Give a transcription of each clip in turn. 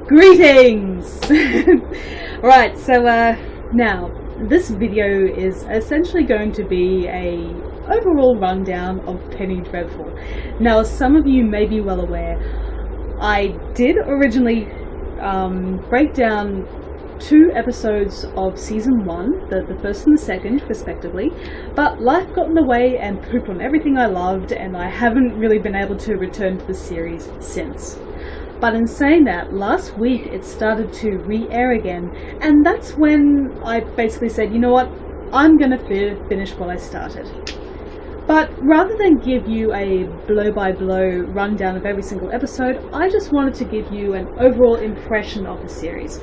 Greetings! Right, so now this video is essentially going to be a overall rundown of Penny Dreadful. Now, as some of you may be well aware, I did originally break down 2 episodes of season 1, the first and the second respectively, but life got in the way and pooped on everything I loved, and I haven't really been able to return to the series since. But in saying that, last week it started to re-air again, and that's when I basically said, you know what, I'm gonna finish what I started. But rather than give you a blow-by-blow rundown of every single episode, I just wanted to give you an overall impression of the series.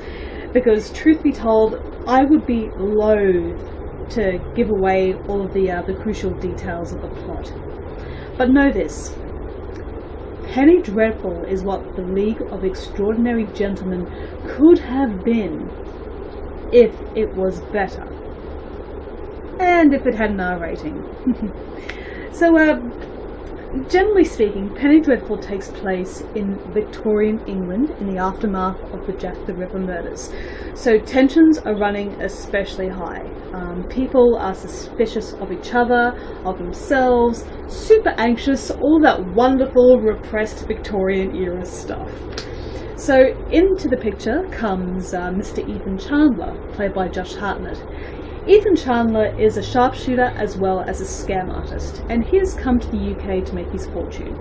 Because, truth be told, I would be loath to give away all of the crucial details of the plot. But know this, Penny Dreadful is what the League of Extraordinary Gentlemen could have been if it was better. And if it had an R rating. So, generally speaking, Penny Dreadful takes place in Victorian England in the aftermath of the Jack the Ripper murders. So tensions are running especially high. People are suspicious of each other, of themselves, super anxious, all that wonderful repressed Victorian era stuff. So into the picture comes Mr. Ethan Chandler, played by Josh Hartnett. Ethan Chandler is a sharpshooter as well as a scam artist, and he has come to the UK to make his fortune.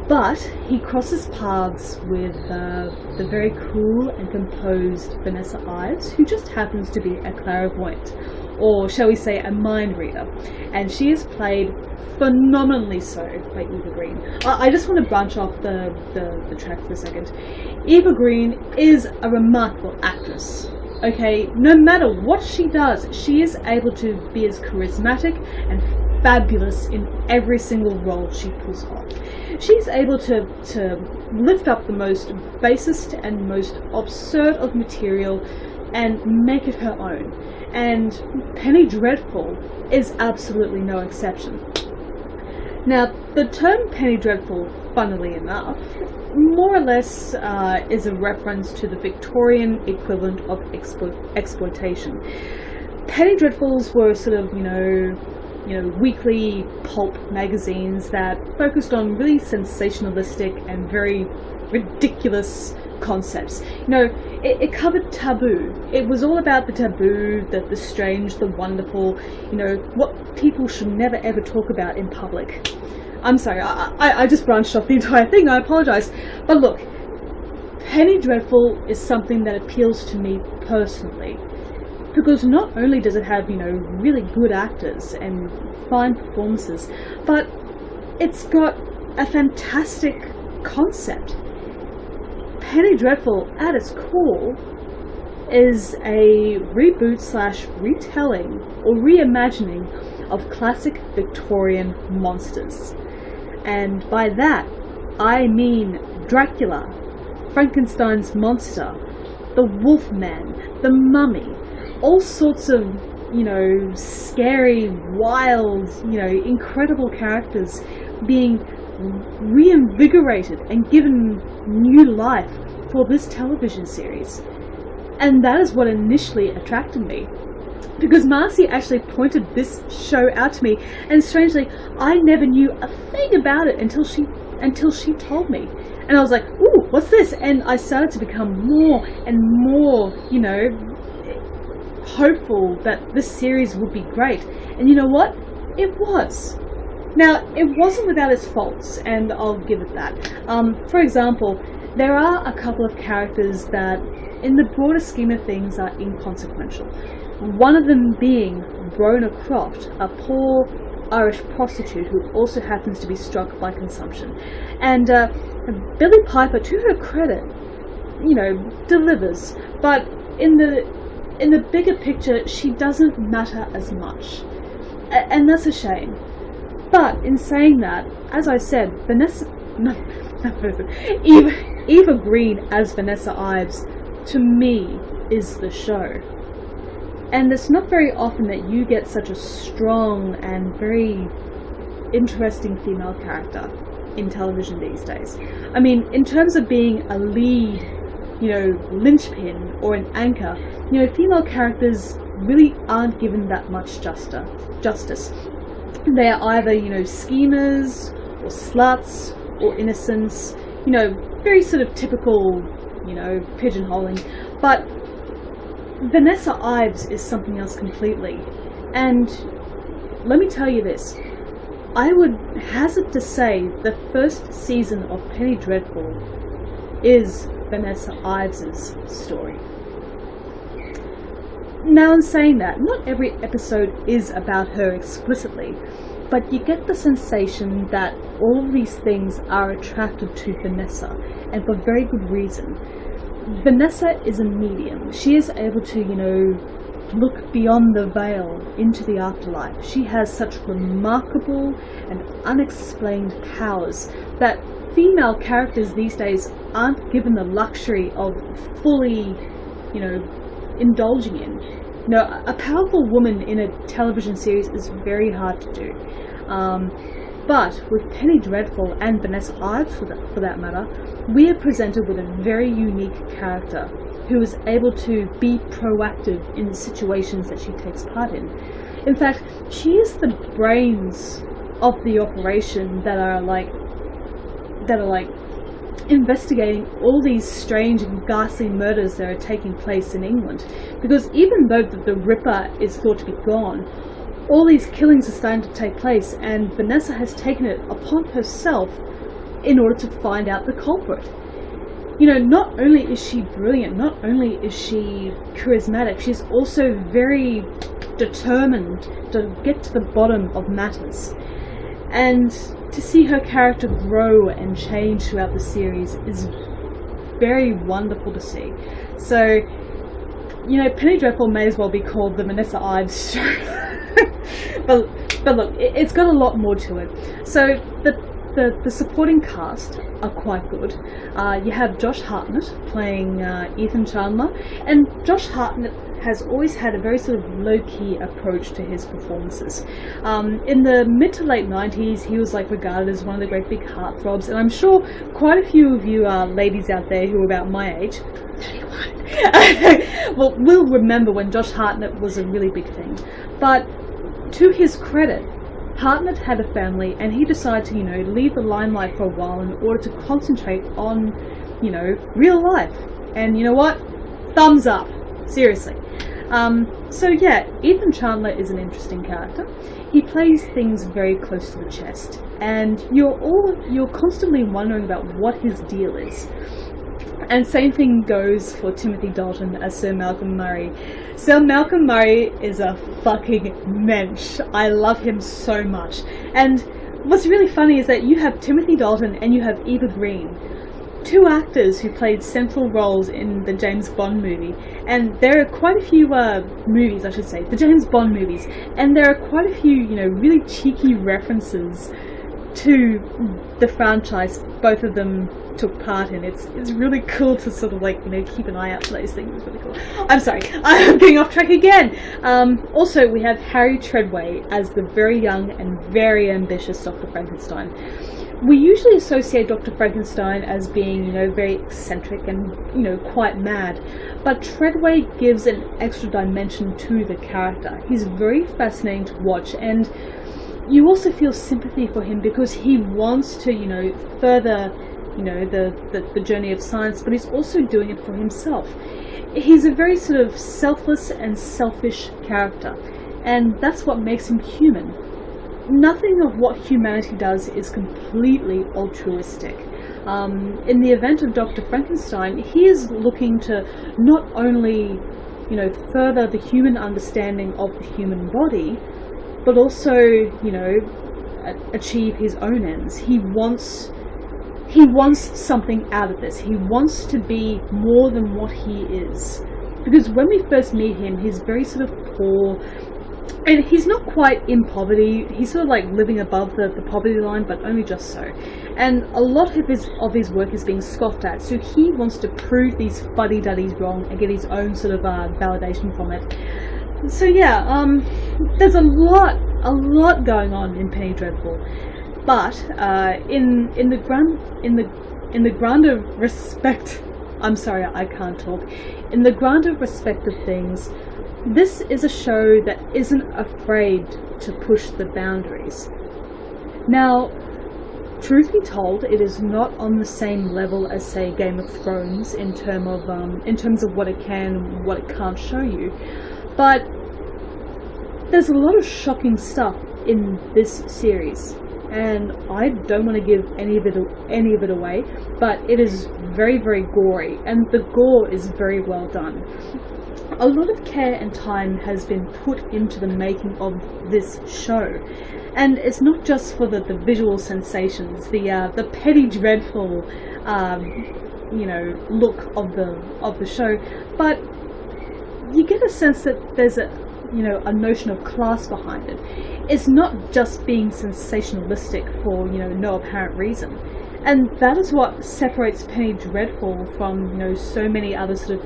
But he crosses paths with the very cool and composed Vanessa Ives, who just happens to be a clairvoyant, or shall we say a mind reader, and she is played phenomenally so by Eva Green. I just want to branch off the track for a second. Eva Green is a remarkable actress. Okay, no matter what she does, she is able to be as charismatic and fabulous in every single role she pulls off. She's able to lift up the most basest and most absurd of material and make it her own. And Penny Dreadful is absolutely no exception. Now, the term Penny Dreadful, funnily enough, more or less is a reference to the Victorian equivalent of exploitation. Penny Dreadfuls were sort of, you know, weekly pulp magazines that focused on really sensationalistic and very ridiculous concepts. You know, it covered taboo. It was all about the taboo, the strange, the wonderful, you know, what people should never ever talk about in public. I'm sorry, I just branched off the entire thing, I apologise. But look, Penny Dreadful is something that appeals to me personally. Because not only does it have, you know, really good actors and fine performances, but it's got a fantastic concept. Penny Dreadful, at its core, is a reboot / retelling or reimagining of classic Victorian monsters. And by that, I mean Dracula, Frankenstein's monster, the Wolfman, the Mummy, all sorts of, you know, scary, wild, you know, incredible characters being reinvigorated and given new life for this television series. And that is what initially attracted me. Because Marcy actually pointed this show out to me, and strangely, I never knew a thing about it until she told me. And I was like, ooh, what's this? And I started to become more and more, you know, hopeful that this series would be great. And you know what? It was. Now, it wasn't without its faults, and I'll give it that. For example, there are a couple of characters that, in the broader scheme of things, are inconsequential. One of them being Brona Croft, a poor Irish prostitute who also happens to be struck by consumption. And Billie Piper, to her credit, you know, delivers. But in the bigger picture, she doesn't matter as much. And that's a shame. But in saying that, as I said, Eva Green as Vanessa Ives, to me, is the show. And it's not very often that you get such a strong and very interesting female character in television these days. I mean, in terms of being a lead linchpin or an anchor, female characters really aren't given that much justice. They are either, schemers or sluts or innocents, very sort of typical, pigeonholing. But Vanessa Ives is something else completely. And let me tell you this, I would hazard to say the first season of Penny Dreadful is Vanessa Ives' story. Now, in saying that, not every episode is about her explicitly, but you get the sensation that all of these things are attracted to Vanessa, and for very good reason. Vanessa is a medium. She is able to, look beyond the veil into the afterlife. She has such remarkable and unexplained powers that female characters these days aren't given the luxury of fully, indulging in. A powerful woman in a television series is very hard to do. But with Penny Dreadful and Vanessa Ives, for that matter, we are presented with a very unique character who is able to be proactive in the situations that she takes part in. In fact, she is the brains of the operation that are investigating all these strange and ghastly murders that are taking place in England. Because even though the Ripper is thought to be gone, all these killings are starting to take place, and Vanessa has taken it upon herself in order to find out the culprit. Not only is she brilliant, not only is she charismatic, she's also very determined to get to the bottom of matters. And to see her character grow and change throughout the series is very wonderful to see. So, Penny Dreadful may as well be called the Vanessa Ives show. but look, it's got a lot more to it. So the supporting cast are quite good. You have Josh Hartnett playing Ethan Chandler, and Josh Hartnett has always had a very sort of low-key approach to his performances. In the mid to late 90s, he was regarded as one of the great big heartthrobs, and I'm sure quite a few of you ladies out there who are about my age, 31, will remember when Josh Hartnett was a really big thing. But to his credit, Hartnett had a family, and he decided to, leave the limelight for a while in order to concentrate on, real life. And you know what? Thumbs up. Seriously. So yeah, Ethan Chandler is an interesting character. He plays things very close to the chest, and you're constantly wondering about what his deal is. And same thing goes for Timothy Dalton as Sir Malcolm Murray. Sir Malcolm Murray is a fucking mensch. I love him so much. And what's really funny is that you have Timothy Dalton and you have Eva Green, two actors who played central roles in the James Bond movie. And there are quite a few movies, I should say, the James Bond movies, and there are quite a few, really cheeky references to the franchise both of them took part in. It's really cool to sort of keep an eye out for those things. It's really cool. I'm sorry, I'm getting off track again. Also, we have Harry Treadway as the very young and very ambitious Dr. Frankenstein. We usually associate Dr. Frankenstein as being, very eccentric and, quite mad. But Treadway gives an extra dimension to the character. He's very fascinating to watch, and you also feel sympathy for him because he wants to, further, the journey of science, but he's also doing it for himself. He's a very sort of selfless and selfish character, and that's what makes him human. Nothing of what humanity does is completely altruistic. In the event of Dr. Frankenstein, he is looking to not only, further the human understanding of the human body, but also, achieve his own ends. He wants something out of this. He wants to be more than what he is. Because when we first meet him, he's very sort of poor, and he's not quite in poverty. He's sort of living above the poverty line, but only just so. And a lot of his work is being scoffed at, so he wants to prove these fuddy-duddies wrong and get his own sort of validation from it. So yeah, there's a lot going on in Penny Dreadful, but in the grander respect I'm sorry, I can't talk. In the grander respect of things, this is a show that isn't afraid to push the boundaries. Now, truth be told, it is not on the same level as, say, Game of Thrones in terms of what it can and what it can't show you. But there's a lot of shocking stuff in this series, and I don't want to give any of it away, but it is very, very gory, and the gore is very well done. A lot of care and time has been put into the making of this show, and it's not just for the visual sensations, the Penny Dreadful, look of the show, but you get a sense that there's a notion of class behind it. It's not just being sensationalistic for no apparent reason, and that is what separates Penny Dreadful from so many other sort of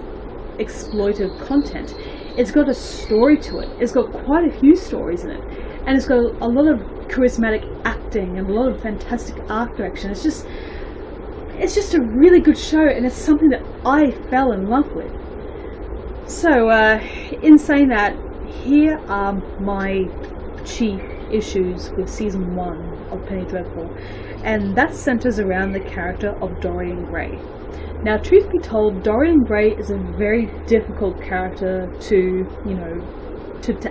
exploitive content. It's got a story to it. It's got quite a few stories in it, and it's got a lot of charismatic acting and a lot of fantastic art direction. It's just a really good show, and it's something that I fell in love with. So in saying that, here are my chief issues with season 1 of Penny Dreadful, and that centers around the character of Dorian Gray. Now, truth be told, Dorian Gray is a very difficult character to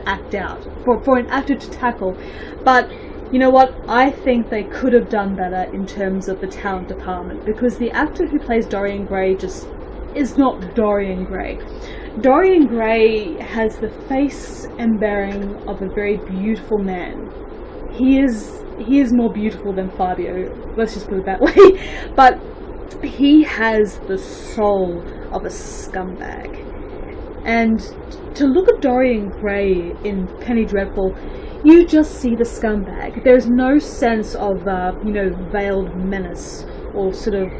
act out, for an actor to tackle, but you know what, I think they could have done better in terms of the talent department, because the actor who plays Dorian Gray just is not Dorian Gray. Dorian Gray has the face and bearing of a very beautiful man. He is more beautiful than Fabio, let's just put it that way, but he has the soul of a scumbag. And to look at Dorian Gray in Penny Dreadful, you just see the scumbag. There's no sense of veiled menace or sort of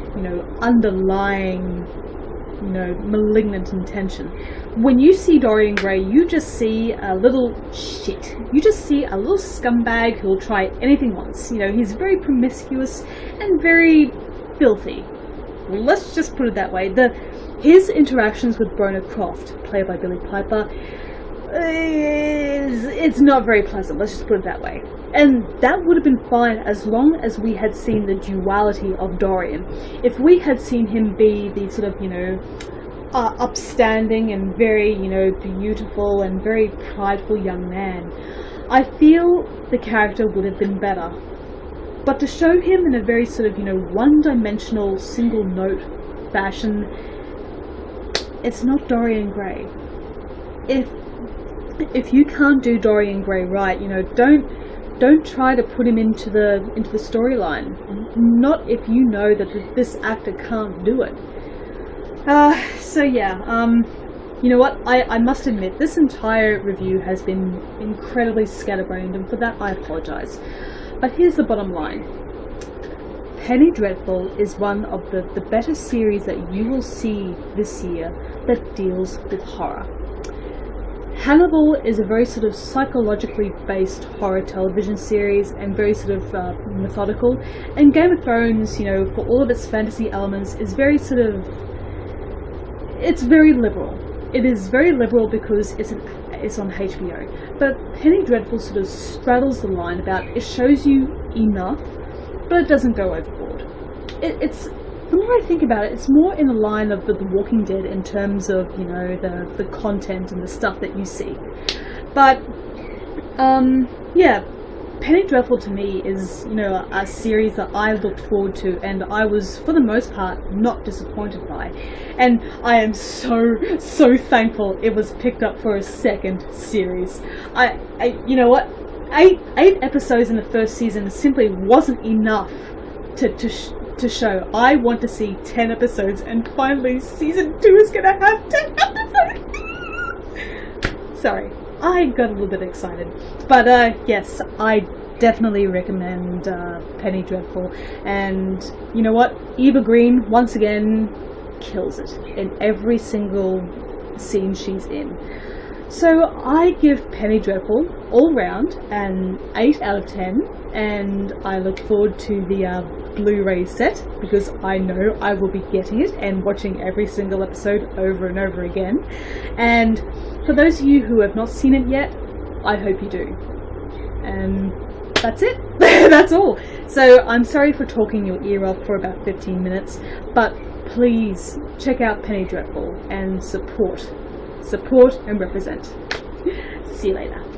underlying malignant intention. When you see Dorian Gray, you just see a little shit. You just see a little scumbag who'll try anything once. He's very promiscuous and very filthy. Let's just put it that way. His interactions with Brona Croft, played by Billie Piper, it's not very pleasant. Let's just put it that way. And that would have been fine as long as we had seen the duality of Dorian. If we had seen him be the sort of, upstanding and very, beautiful and very prideful young man, I feel the character would have been better. But to show him in a very sort of, one-dimensional, single-note fashion, it's not Dorian Gray. If you can't do Dorian Gray right, don't try to put him into the storyline. Not if you know that this actor can't do it. You know what? I must admit, this entire review has been incredibly scatterbrained, and for that I apologise. But here's the bottom line. Penny Dreadful is one of the better series that you will see this year that deals with horror. Hannibal is a very sort of psychologically based horror television series and very sort of methodical, and Game of Thrones, for all of its fantasy elements, is very sort of, it's very liberal. It is very liberal because it's on HBO, but Penny Dreadful sort of straddles the line about it shows you enough, but it doesn't go overboard. It's the more I think about it, it's more in the line of The Walking Dead in terms of, the content and the stuff that you see. But, Penny Dreadful to me is, a series that I looked forward to, and I was, for the most part, not disappointed by. And I am so thankful it was picked up for a second series. You know what? 8 episodes in the first season simply wasn't enough to show. I want to see 10 episodes, and finally season 2 is gonna have 10 episodes. Sorry, I got a little bit excited. But yes, I definitely recommend Penny Dreadful. And you know what? Eva Green, once again, kills it in every single scene she's in. So I give Penny Dreadful all round an 8 out of 10, and I look forward to the Blu-ray set, because I know I will be getting it and watching every single episode over and over again. And for those of you who have not seen it yet, I hope you do. And that's it. That's all. So I'm sorry for talking your ear off for about 15 minutes, but please check out Penny Dreadful and support and represent. See you later.